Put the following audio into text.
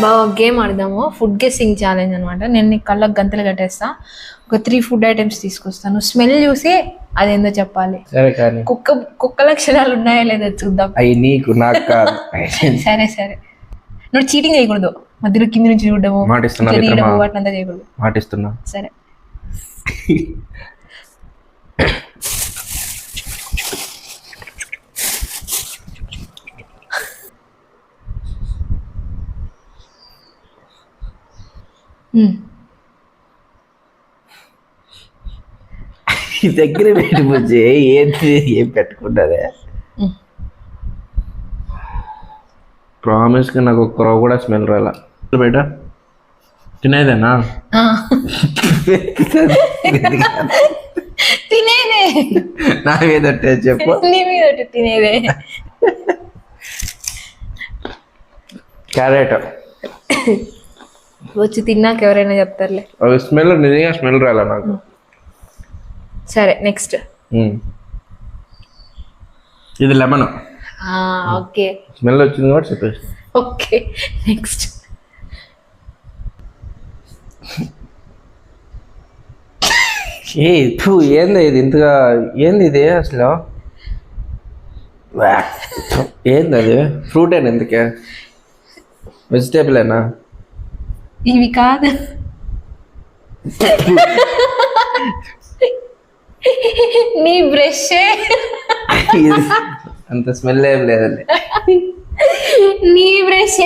బాగా game ఆడదాము. Food guessing challenge అనమాట. నేను నీ కళ్ళకు గంతలు కట్టేస్తా. ఒక 3 ఫుడ్ ఐటమ్స్ తీసుకొస్తాను. స్మెల్ చూసి అదేందో చెప్పాలి. సరే కానీ కుక్క లక్షణాలు ఉన్నాయా లేదా చూద్దాం. అవి నీకు నాకు కాదు. సరే సరే, నువ్వు చీటింగ్ చేయకూడదు. మధ్యలో కింది నుంచి చూడడము, వాటినంతా చేయకూడదు. మాటిస్తున్నా. సరే. దగ్గర పెట్టి పూజ ఏంటి ఏం పెట్టుకుంటారే. ప్రామిస్గా నాకు ఒక్క రవ్వ కూడా స్మెల్ రాలా. బయట తినేదేనా? తినేదే. నా మీద చెప్పు. నీ మీద తినేదే. క్యారెట్ వచ్చి తిన్నాక ఎవరైనా చెప్తారులే. అది స్మెల్ నిజంగా స్మెల్ రాలా నాకు. సరే నెక్స్ట్. ఇది లెమన్. ఓకే, స్మెల్ వచ్చింది కూడా చెప్పేసి. Okay next. ఏంది ఇది ఇంతగా? ఏంది ఇది అసలు? ఏంది అది? ఫ్రూట్ అయినా ఎందుకే? వెజిటేబుల్ అయినా? ఇవి కాదు, నీ బ్రష్. అంత స్మెల్ ఏం లేదండి. నీ బ్రష్.